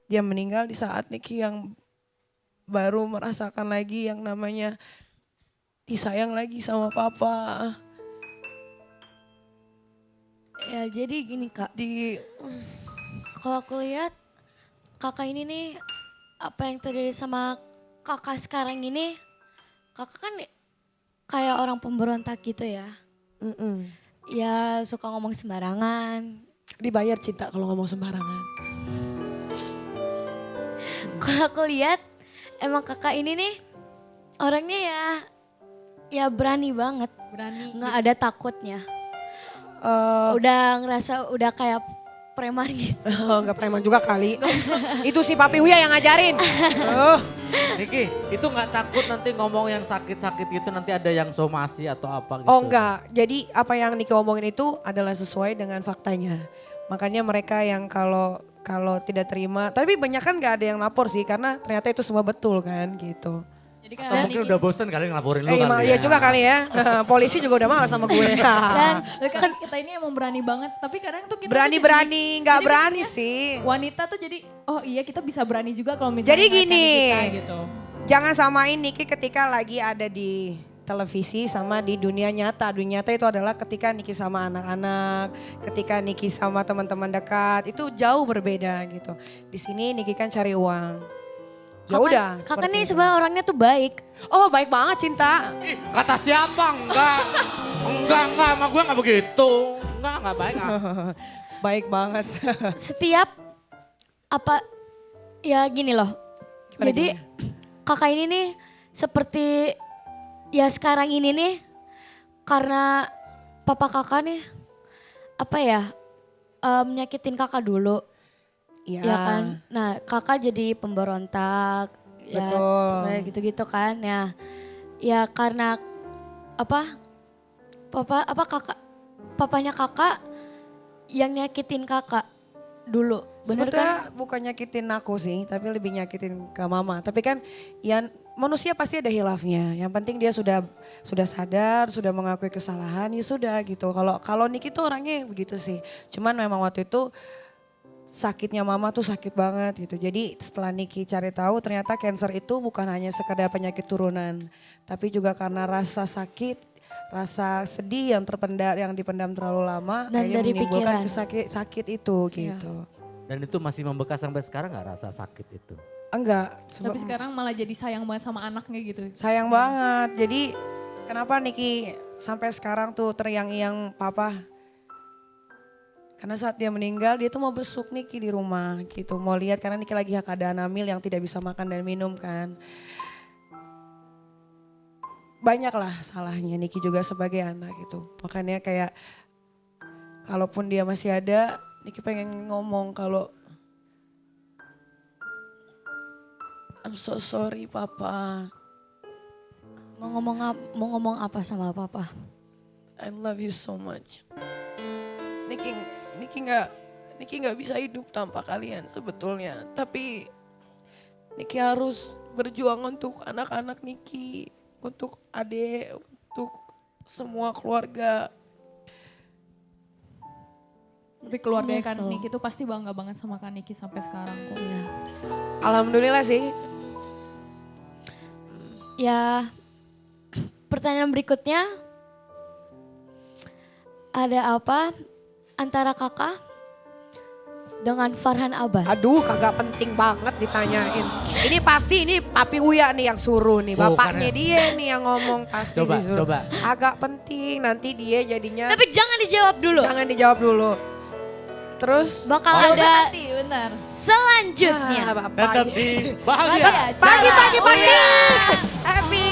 dia meninggal di saat Niki yang baru merasakan lagi yang namanya disayang lagi sama papa. Ya jadi gini Kak, Di kalau aku lihat kakak ini nih, apa yang terjadi sama kakak sekarang ini, kakak kan kayak orang pemberontak gitu ya. Ya suka ngomong sembarangan. dibayar cinta kalau ngomong sembarangan. Kalau aku lihat emang kakak ini nih orangnya ya berani banget. Berani. Nggak ada takutnya. Eh, Udah ngerasa udah kayak preman gitu. Enggak preman juga kali. Itu si Papi Uya yang ngajarin. Niki, itu nggak takut nanti ngomong yang sakit-sakit gitu nanti ada yang somasi atau apa gitu? Oh enggak, jadi apa yang Niki omongin itu adalah sesuai dengan faktanya. Makanya mereka yang kalau tidak terima, tapi banyak kan gak ada yang lapor sih karena ternyata itu semua betul kan gitu. Jadi kan Atau mungkin udah bosen kali ngelaporin lu Emang kali iya ya. juga kali ya, polisi juga udah malas sama gue. Dan kan kita ini emang berani banget, tapi kadang tuh kita tuh Berani-berani, nggak jadi berani mikirnya sih. wanita tuh jadi oh iya kita bisa berani juga kalau misalnya Jadi ngeliat gini, kita gitu. jangan samain Niki ketika lagi ada di televisi sama di dunia nyata. Dunia nyata itu adalah ketika Niki sama anak-anak, ketika Niki sama teman-teman dekat, itu jauh berbeda gitu. Di sini Niki kan cari uang. Ya udah. kakak seperti nih itu. sebenarnya orangnya tuh baik. Oh baik banget Cinta. Ih, kata siapa? Enggak, sama gue enggak begitu. Enggak baik. Baik banget. Setiap apa ya gini loh. Gimana, Jadi kakak ini nih seperti ya sekarang ini nih karena papa kakak nih apa ya menyakitin kakak dulu. Iya. Ya kan. Nah, kakak jadi pemberontak. Ya, Betul. kayak gitu-gitu kan. Ya. Ya karena apa? Papanya kakak yang nyakitin kakak dulu. Bener Sebetulnya kan? bukan nyakitin aku sih, tapi lebih nyakitin ke mama. Tapi kan ya manusia pasti ada hilafnya. Yang penting dia sudah sadar, sudah mengakui kesalahan, ya sudah gitu. Kalau Niki tuh orangnya begitu sih. Cuman memang waktu itu sakitnya mama tuh sakit banget gitu. Jadi setelah Niki cari tahu ternyata cancer itu bukan hanya sekedar penyakit turunan. Tapi juga karena rasa sakit, rasa sedih yang yang dipendam terlalu lama. Dan akhirnya dari menimbulkan pikiran. sakit itu Iya. gitu. Dan itu masih membekas sampai sekarang nggak rasa sakit itu? Enggak. Tapi sekarang malah jadi sayang banget sama anaknya gitu. Sayang banget. Jadi kenapa Niki sampai sekarang tuh teriang-iang papa. Karena saat dia meninggal dia tuh mau besuk Niki di rumah gitu. Mau lihat karena Niki lagi keadaan hamil yang tidak bisa makan dan minum kan. Banyak lah salahnya Niki juga sebagai anak gitu. Makanya kayak kalaupun dia masih ada Niki pengen ngomong kalau I'm so sorry papa. Mau ngomong apa sama papa? I love you so much. Niki nggak bisa hidup tanpa kalian sebetulnya. Tapi Niki harus berjuang untuk anak-anak Niki, untuk adik, untuk semua keluarga. Tapi keluarga Nyesel. Kak Niki tuh pasti bangga banget sama Kak Niki sampai sekarang kok. Iya. Alhamdulillah sih. Ya pertanyaan berikutnya. Ada apa antara kakak dengan Farhan Abbas? Aduh kagak penting banget ditanyain. Ini pasti ini Papi Uya nih yang suruh nih. Bukan Bapaknya ya. dia nih yang ngomong pasti Coba, disuruh. coba. Agak penting nanti dia jadinya. Tapi jangan dijawab dulu. Jangan dijawab dulu. Terus. Bakal Oh, ada Nanti benar. selanjutnya. Tetap di bahagia. Pagi-pagi pasti. Iya. Happy.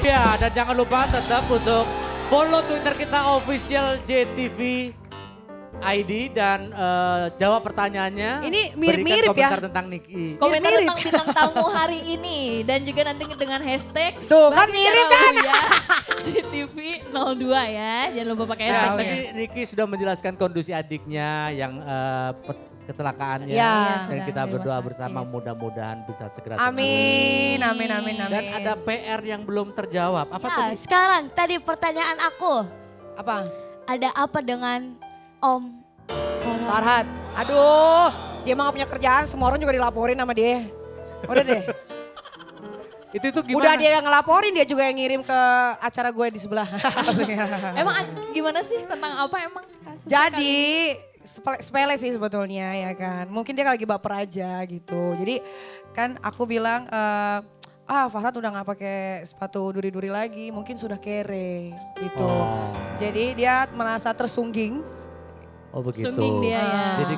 Ya, dan jangan lupa tetap untuk follow Twitter kita official JTV ID dan jawab pertanyaannya. Ini Berikan mirip-mirip ya. komentar tentang Niki. Komentar Mirip. tentang bintang tamu hari ini dan juga nanti dengan hashtag Tuh, kan Bahagia mirip Cara kan? Uya, GTV 02 ya. Jangan lupa pakai Ya, hashtagnya. tadi Niki sudah menjelaskan kondisi adiknya yang kecelakaannya. Ya. Dan Sedang kita di rumah berdoa sakit. bersama mudah-mudahan bisa segera sembuh. Amin, amin, amin, amin. Dan ada PR yang belum terjawab. Apa Ya, tadi? sekarang tadi pertanyaan aku. Apa? Ada apa dengan Om Farhan? Farhat. Aduh. Dia mah gak punya kerjaan, semua orang juga dilaporin sama dia. Udah deh. Itu gimana? Udah dia yang ngelaporin, dia juga yang ngirim ke acara gue di sebelah. Emang gimana sih tentang apa emang kasusnya Jadi sepele sih sebetulnya ya kan. Mungkin dia lagi baper aja gitu. Jadi kan aku bilang, Farhat udah gak pakai sepatu duri-duri lagi, mungkin sudah kere gitu. Oh. Jadi dia merasa tersungging. Oh begitu. Sungging dia ya. Jadi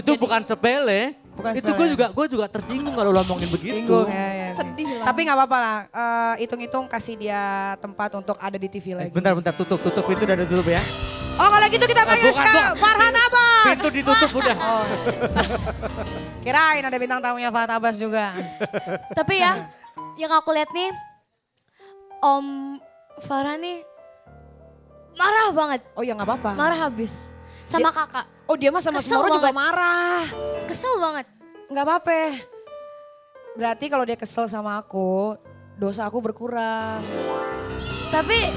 itu bukan sepele. Bukan Itu sepele. gue juga tersinggung kalau lo ngomongin begitu. Singgung ya. Sedih lah. Tapi gak apa-apa lah, hitung-hitung kasih dia tempat untuk ada di TV lagi. Bentar, tutup pintu udah ditutup ya. Oh kalau gitu kita panggil bukan, sekarang Farhan Abbas. Pintu ditutup udah. Oh. Kirain ada bintang tamunya Farhan Abbas juga. Tapi ya, yang aku lihat nih, Om Farhan nih marah banget, Oh ya gak apa-apa. marah habis sama kakak. Oh dia mah sama Kesel semua orang juga banget. marah. Kesel banget. Gak apa-apa. Berarti kalau dia kesel sama aku, dosa aku berkurang. Tapi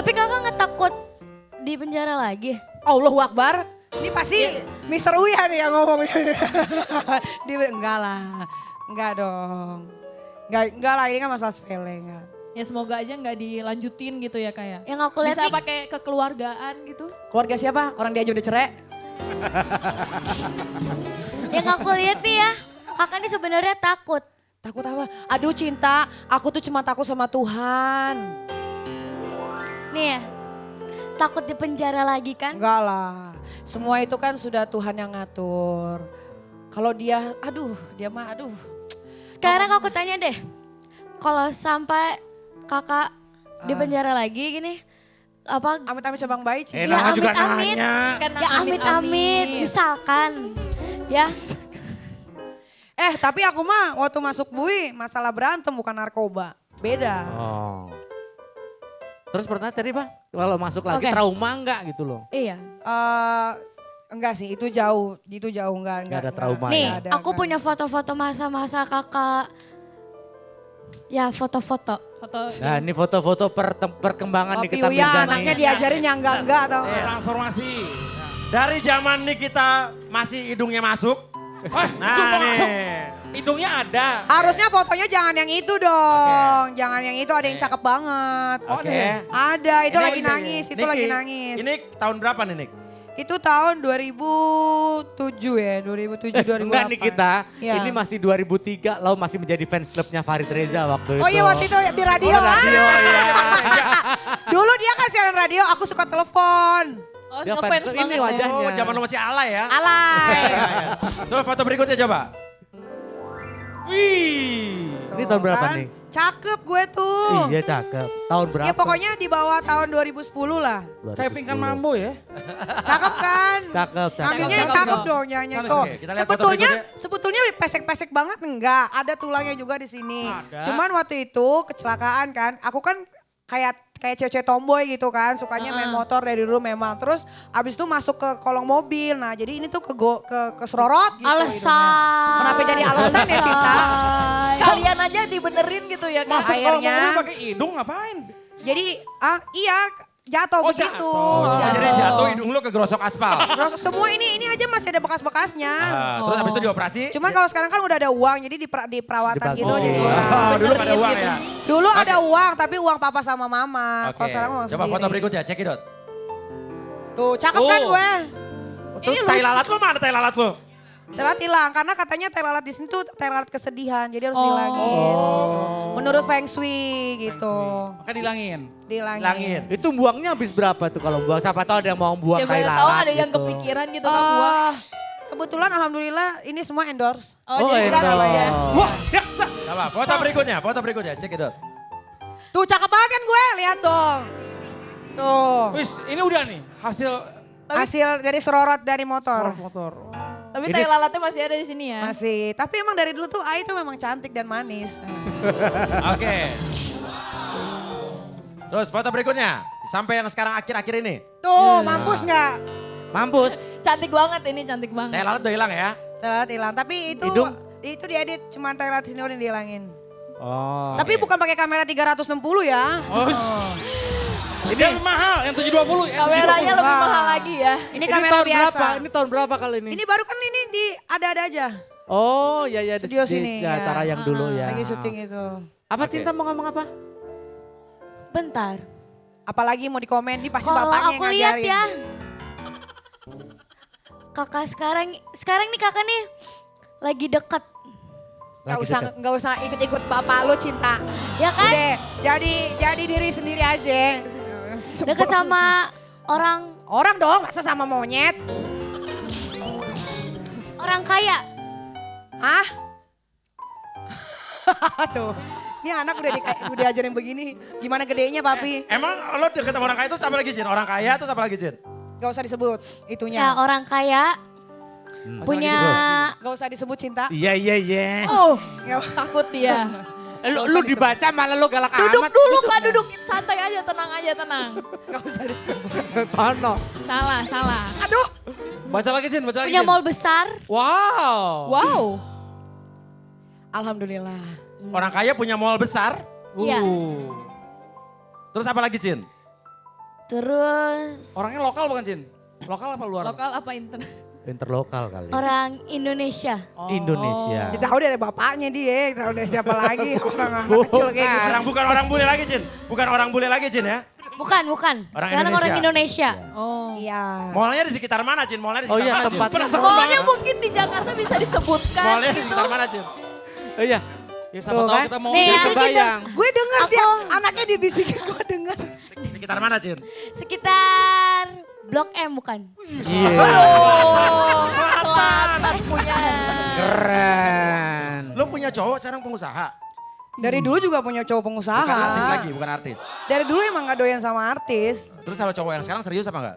kakak nggak takut di penjara lagi? Allahu Akbar. Ini pasti Mr. Uya nih yang ngomong. Dia enggak lah. Enggak dong. Enggak lah, ini kan masalah sepele enggak. Ya semoga aja nggak dilanjutin gitu ya kayak. Yang aku lihat Bisa nih, pakai kekeluargaan gitu. Keluarga siapa? Orang dia aja udah cerai. yang aku lihat nih ya, kakak ini sebenarnya takut. Takut apa? Aduh cinta, aku tuh cuma takut sama Tuhan. Nih ya, takut di penjara lagi kan? Enggak lah. Semua itu kan sudah Tuhan yang ngatur. Kalau dia, dia mah Sekarang aku tanya deh, kalau sampai kakak di penjara lagi gini, apa? amit-amit cabang bayi Ci. Ya, juga amit-amit. nanya. Karena Ya amit-amit, misalkan. Ya, Tapi aku mah waktu masuk bui masalah berantem bukan narkoba. Beda. Oh. Terus pernah tadi Pak, kalau masuk lagi Oke. trauma enggak gitu loh? iya. Enggak sih, itu jauh enggak Nggak ada trauma Nih, ya? aku punya foto-foto masa-masa kakak. Ya, foto-foto. foto Nah ini foto-foto perkembangan nih kita Uya Mirzani. anaknya diajarin yang enggak tau. Transformasi. Dari zaman nih kita masih hidungnya masuk. Nah nih. Hidungnya ada. Harusnya fotonya jangan yang itu dong. Jangan yang itu, ada yang cakep banget. Oke. Ada, itu Ini- lagi nangis, itu Niki, lagi nangis. Ini tahun berapa nih Nik? Itu tahun 2007 ya, 2007 2008. Enggak nih kita, Iya. ini masih 2003 lo masih menjadi fans klubnya Farid Reza waktu itu. Oh iya waktu itu di radio. Oh, radio, iya. Dulu dia kan siaran radio, aku suka telepon. Oh, Dia ngefans fans- ini banget ya. wajahnya. Oh zaman lo masih alay ya. Alay. Tuh foto berikutnya coba. Wih. Ini tahun berapa Kan? nih? Cakep gue tuh. Iya cakep. Tahun berapa? Ya pokoknya di bawah tahun 2010 lah. 2010. Kayak pingkan mambo ya. Cakep kan? Cakep, cakep. Ngambilnya yang Cakep. cakep dong, jangan Cakep. nyentuh. Oke, kita lihat foto Sebetulnya pesek-pesek banget enggak. Ada tulangnya juga di sini. Ada. Cuman waktu itu kecelakaan kan. Aku kan kayak cewek-cewek tomboy gitu kan. Sukanya main motor dari dulu memang. Terus abis itu masuk ke kolong mobil. Nah jadi ini tuh keserorot gitu. hidungnya. Alasan. Kenapa jadi alasan ya Cinta? Sekalian aja dibenerin gitu ya kan. Masuk kalau Akhirnya- mobil pakai hidung ngapain? Jadi iya jatuh Oh, begitu. jatuh. Jadi jatuh hidung lo kegerosok aspal. Terus semua ini aja masih ada bekas-bekasnya. Terus habis itu dioperasi. Cuman kalau sekarang kan udah ada uang, jadi di perawatan Dibantu. gitu. Oh, Jadi Oh, dulu pada uang ya. dulu ada uang, tapi uang papa sama mama. Oke. Kalau sekarang uang Coba sendiri. foto berikutnya, cekidot. Tuh, cakep kan Oh. gue? Terus tai lalat lo mana tai lalat lo? Telat hilang, karena katanya tai lalat di sini tuh tai lalat kesedihan, jadi harus dihilangin. Menurut Feng Shui gitu. Maka dilangin. Dihilangin. Langin. Itu buangnya habis berapa tuh kalau buang? Siapa tahu ada yang mau buang Siapa tai yang lalat tahu ada yang gitu. kepikiran gitu kan buah. Kebetulan alhamdulillah ini semua endorse. Oh, jadi gratis ya. Wah, biasa. Coba foto berikutnya, cekidot. Tuh cakep banget kan gue, lihat dong. Tuh, Wis, ini udah nih hasil hasil dari serorot dari motor. motor. Tapi Ini- tai lalatnya masih ada di sini ya. Masih, tapi emang dari dulu tuh Ai tuh memang cantik dan manis. Oke. Terus foto berikutnya, sampai yang sekarang akhir-akhir ini. Tuh, mampus nggak? Mampus. Cantik banget ini, cantik banget. Tai lalat udah hilang ya. Telat hilang, tapi itu Hidung? itu diedit cuma telat sini udah dihilangin. Oh. Tapi bukan pakai kamera 360 ya. Oh, Ini lebih mahal, yang 720. Yang Kameranya 720. lebih mahal lagi ya. Ini Ini kamera tahun biasa. berapa? Ini tahun berapa kali ini? Ini baru kan ini di ada-ada aja. Oh ya ya Studio sini, ya, ya. Tara yang dulu ya. Lagi syuting itu. Apa Oke. Cinta mau ngomong apa? Bentar. Apalagi mau dikomen, ini pasti Kalau bapaknya yang aku lihat ngajarin. ya. Kakak sekarang nih kakak nih lagi deket. Gak usah ikut-ikut bapak lu Cinta. Ya kan? Udah, jadi diri sendiri aja. Deket sama Orang dong, masa sama monyet? orang kaya. Hah? Tuh, ini anak udah diajarin begini. Gimana gedenya papi? Emang lo deket sama orang kaya itu apa lagi Jin? Orang kaya itu apa lagi Jin? Gak usah disebut itunya. Ya orang kaya punya Gak usah disebut Cinta. Iya iya iya. Oh, gak Takut dia. Lu dibaca malah lu galak Duduk amat. dulu Kak, duduk. Santai aja, tenang. usah disebut. Sono. Salah. Aduh, Baca lagi Jin, baca lagi punya Jin. mall besar. Wow. Wow. alhamdulillah. Orang kaya punya mall besar. Iya. Terus apa lagi Jin? Terus Orangnya lokal bukan Jin? Lokal apa luar? Lokal apa internet? Interlokal kali. orang Indonesia. Indonesia. Kita tahu dari bapaknya dia, tahu dari siapa lagi. Orang anak kecil kayak gitu. Bukan orang bule lagi Jin. Bukan orang bule lagi Jin ya. Bukan. Orang Sekarang orang Indonesia. Indonesia. Oh. Iya. Mallnya di sekitar mana Jin? Mallnya di Oh sekitar iya mana Jin? tempatnya. Mallnya mungkin di Jakarta bisa disebutkan. Mallnya di gitu. sekitar mana Jin? Iya. Ya siapa Tuh tahu kan. kita mau Nih, bisa kebayang. Gue denger Aku- dia, anaknya dibisikin gue denger. Sekitar mana Jin? Sekitar Blok M bukan? Iya. Oh, selatan punya. Keren. Lo punya cowok sekarang pengusaha? Dari dulu juga punya cowok pengusaha. Bukan artis lagi, bukan artis. Dari dulu emang gak doyan sama artis. Terus sama cowok yang sekarang serius apa enggak?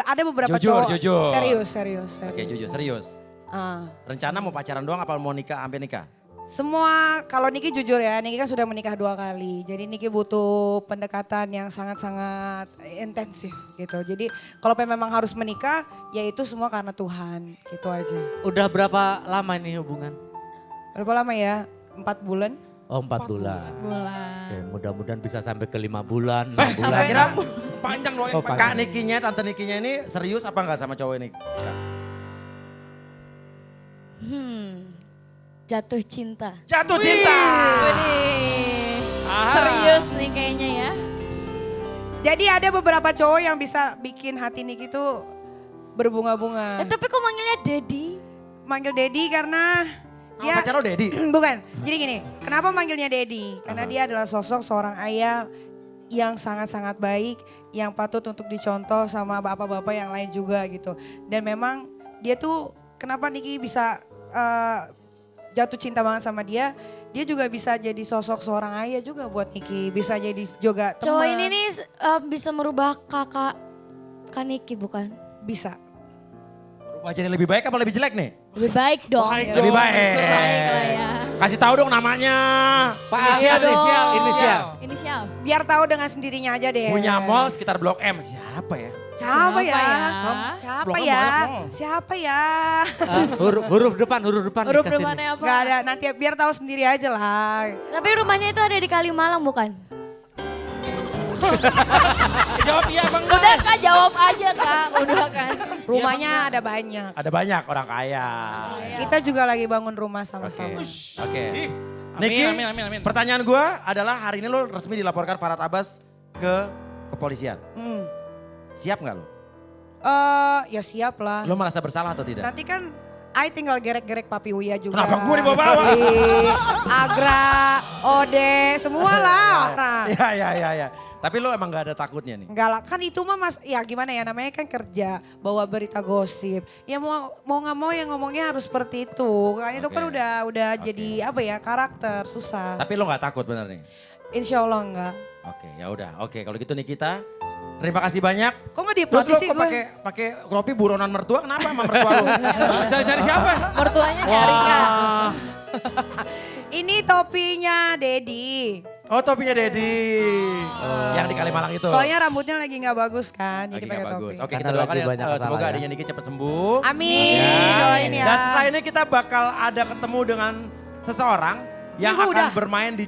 Ada beberapa Jujur, cowok. jujur. Serius. Oke jujur, serius. Ah. Rencana mau pacaran doang apa mau nikah sampai nikah? Semua, kalau Niki jujur ya, Niki kan sudah menikah 2 kali. Jadi Niki butuh pendekatan yang sangat-sangat intensif gitu. Jadi kalau memang harus menikah, ya itu semua karena Tuhan, gitu aja. Udah berapa lama ini hubungan? Berapa lama ya? 4 bulan? Oh 4 bulan. Bulan. Oke, mudah-mudahan bisa sampai ke 5 bulan, 6 bulan. Kira-kira panjang doain Oh, panjang. Kak Nikinya, Tante Nikinya ini serius apa enggak sama cowok ini? Kak? Jatuh cinta. Jatuh cinta! Widih. Serius nih kayaknya ya. Jadi ada beberapa cowok yang bisa bikin hati Niki tuh berbunga-bunga. Tapi kok manggilnya Daddy? Manggil Dedi karena Nama dia pacar lo Dedi? bukan. Jadi gini, kenapa manggilnya Dedi? Karena dia adalah sosok seorang ayah yang sangat-sangat baik, yang patut untuk dicontoh sama bapak-bapak yang lain juga gitu. Dan memang dia tuh kenapa Niki bisa jatuh cinta banget sama dia, dia juga bisa jadi sosok seorang ayah juga buat Niki, bisa jadi juga teman. Cowok ini nih bisa merubah kakak Kaniki bukan? Bisa. Rumah jadi lebih baik apa lebih jelek nih? Lebih baik dong. Lebih baik. Baik lah ya. Kasih tahu dong namanya. Inisial. Inisial. Biar tahu dengan sendirinya aja deh. Punya mall sekitar Blok M. Siapa ya? Siapa ya? Siapa Siapa Blok M ya? banyak, Mall. Siapa ya? Huruf depan Huruf dikasih nih. depannya apa? Gak ada, nanti biar tahu sendiri aja lah. Tapi rumahnya itu ada di Kalimalang bukan? Jawab iya bang. Udah Kak, jawab aja Kak. Udah kan. Rumahnya ada banyak. Ada banyak orang kaya. Kita juga lagi bangun rumah Oke. sama-sama. Oke. Ih, Niki, amin. pertanyaan gue adalah hari ini lo resmi dilaporkan Farhad Abbas ke kepolisian. Hmm. Siap nggak lo? Ya siap lah. Lo merasa bersalah atau tidak? Nanti kan I tinggal gerek-gerek Papi Uya juga. Kenapa gue dibawa-bawa? Agra, Ode, semua lah. Nah. Ya. Tapi lo emang gak ada takutnya nih? Enggak lah, kan itu mah mas, ya gimana ya namanya kan kerja, bawa berita gosip. Ya mau nggak mau yang ngomongnya harus seperti itu. Kan itu kan Oke. udah jadi apa ya karakter, susah. Tapi lo gak takut bener nih? Insya Allah enggak. Oke, ya udah. Oke, kalau gitu Nikita, terima kasih banyak. Kok nggak Terus dihipnotis lo sih kok gue? pakai rompi buronan mertua? Kenapa sama mertua lo? Cari-cari siapa? Mertuanya nyari Kak. Ini topinya Dedi. Oh topinya Dedi. Yang di Kalimalang itu. Soalnya rambutnya lagi nggak bagus kan, lagi jadi nggak pakai topi. bagus. Oke, Karena kita doakan lagi ya, banyak masalah semoga ya. adiknya Niki cepat sembuh. Amin, Ya. doain ya. Dan setelah ini kita bakal ada ketemu dengan seseorang yang Minggu akan udah. bermain di